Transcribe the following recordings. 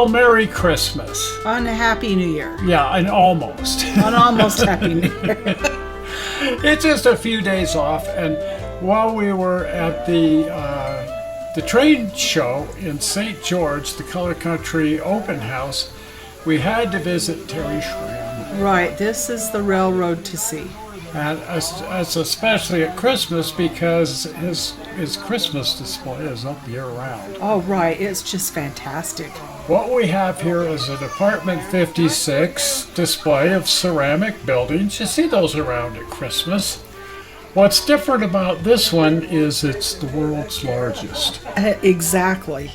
well, Merry Christmas. On a Happy New Year. Yeah, and almost. On almost Happy New Year. It's just a few days off, and while we were at the train show in St. George, the Color Country Open House, we had to visit Terry Schramm. Right, this is the railroad to see. And especially at Christmas, because his Christmas display is up year-round. Oh, right, it's just fantastic. What we have here is an Apartment 56 display of ceramic buildings. You see those around at Christmas. What's different about this one is it's the world's largest. Exactly.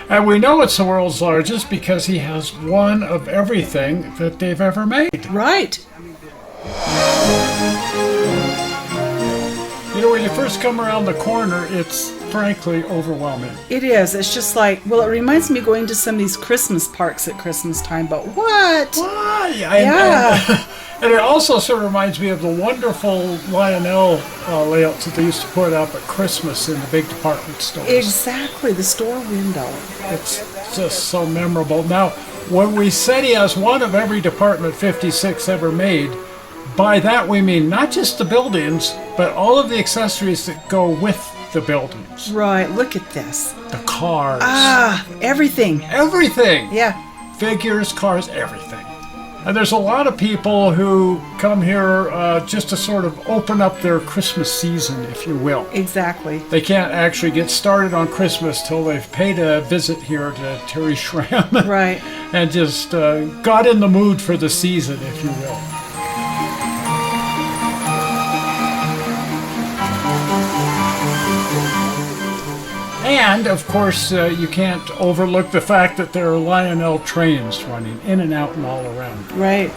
And we know it's the world's largest because he has one of everything that they've ever made. Right. You know, when you first come around the corner, it's frankly overwhelming. It is. It's just like, well, it reminds me of going to some of these Christmas parks at Christmas time, but what? Why? Yeah. And it also sort of reminds me of the wonderful Lionel layouts that they used to put up at Christmas in the big department stores. Exactly, the store window. It's just so memorable. Now, when we said he has one of every Department 56 ever made, by that we mean not just the buildings, but all of the accessories that go with the buildings. Right, look at this. The cars. Everything. Everything. Yeah. Figures, cars, everything. And there's a lot of people who come here just to sort of open up their Christmas season, if you will. Exactly. They can't actually get started on Christmas till they've paid a visit here to Terry Schramm. Right. And just got in the mood for the season, if you will. And, of course, you can't overlook the fact that there are Lionel trains running in and out and all around. Right.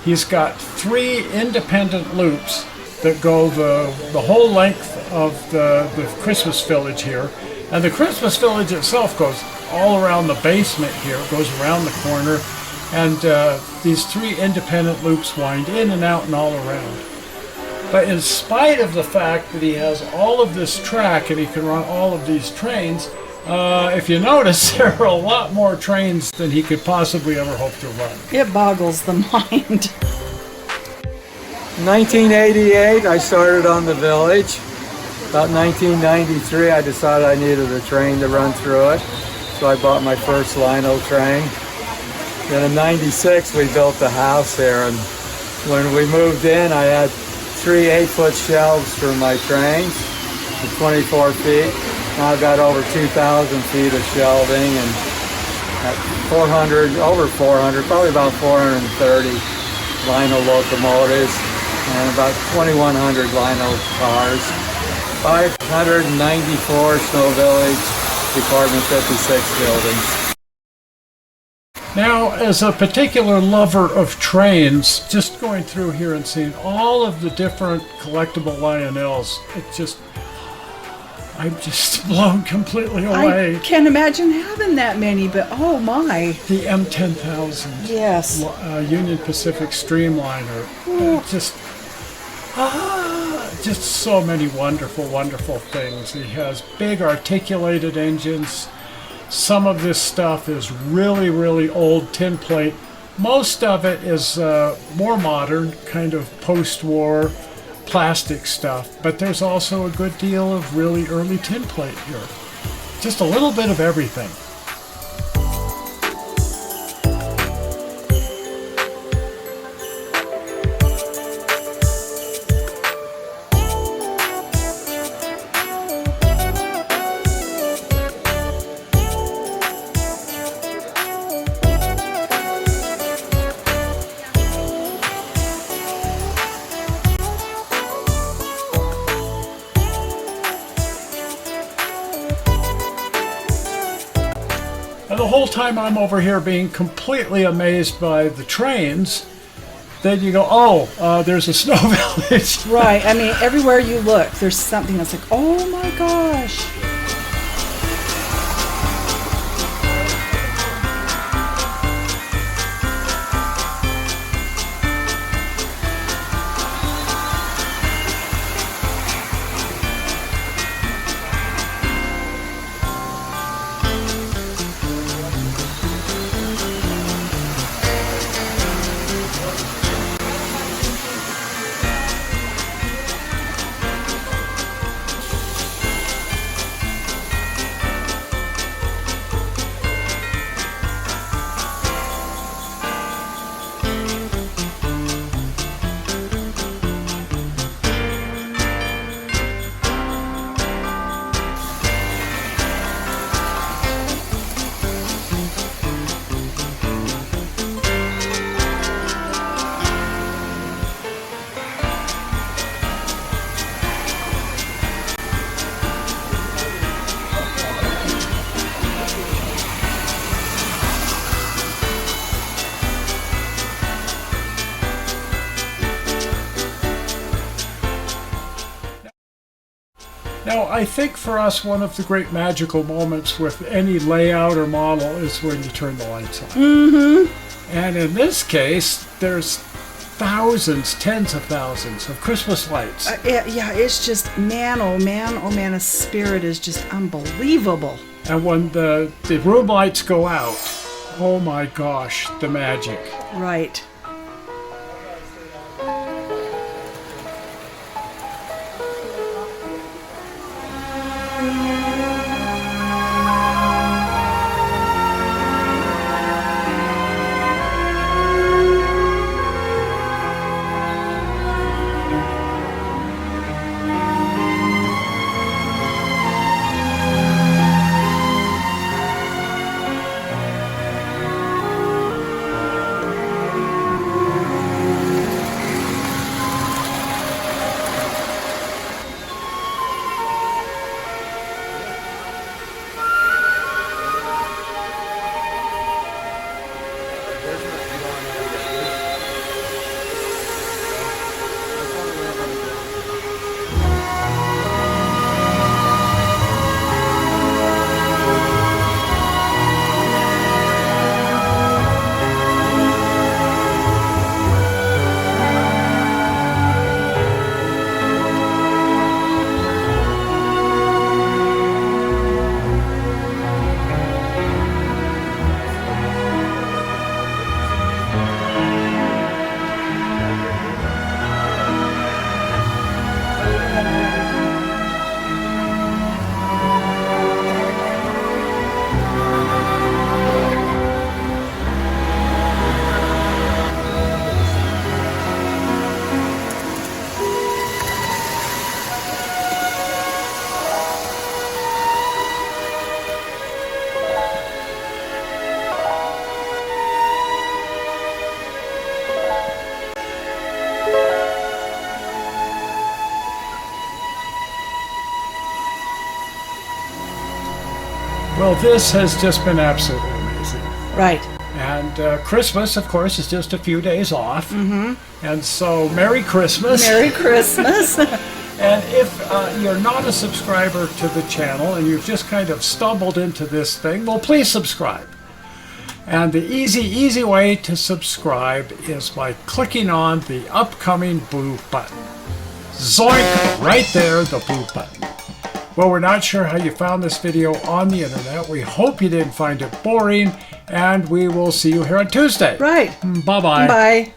He's got 3 independent loops that go the whole length of the Christmas Village here. And the Christmas Village itself goes all around the basement here. It goes around the corner. And these 3 independent loops wind in and out and all around. But in spite of the fact that he has all of this track and he can run all of these trains, if you notice, there are a lot more trains than he could possibly ever hope to run. It boggles the mind. 1988, I started on the village. About 1993, I decided I needed a train to run through it, so I bought my first Lionel train. Then in 96, we built the house there, and when we moved in, I had 3 8-foot shelves for my trains, 24 feet. Now I've got over 2,000 feet of shelving and over 400, probably about 430 Lionel locomotives and about 2,100 Lionel cars. 594 Snow Village Department 56 buildings. Now, as a particular lover of trains, just going through here and seeing all of the different collectible Lionels, I'm just blown completely away. I can't imagine having that many, but oh my. The M10,000. Yes. Union Pacific Streamliner. Just so many wonderful, wonderful things. He has big articulated engines. Some of this stuff is really, really old tin plate. Most of it is more modern, kind of post-war plastic stuff. But there's also a good deal of really early tin plate here. Just a little bit of everything. And the whole time I'm over here being completely amazed by the trains, then you go, oh, there's a snow village. Right. I mean, everywhere you look, there's something that's like, oh my gosh. Now, I think for us, one of the great magical moments with any layout or model is when you turn the lights on. Mm-hmm. And in this case, there's thousands, tens of thousands of Christmas lights. Yeah, it's just, man, oh man, the spirit is just unbelievable. And when the room lights go out, oh my gosh, the magic. Right. Well, this has just been absolutely amazing. Right. And Christmas, of course, is just a few days off. Mm-hmm. And so, Merry Christmas. Merry Christmas. And if you're not a subscriber to the channel and you've just kind of stumbled into this thing, well, please subscribe. And the easy way to subscribe is by clicking on the upcoming blue button. Zoink! Right there, the blue button. Well, we're not sure how you found this video on the internet. We hope you didn't find it boring, and we will see you here on Tuesday. Right. Bye-bye. Bye.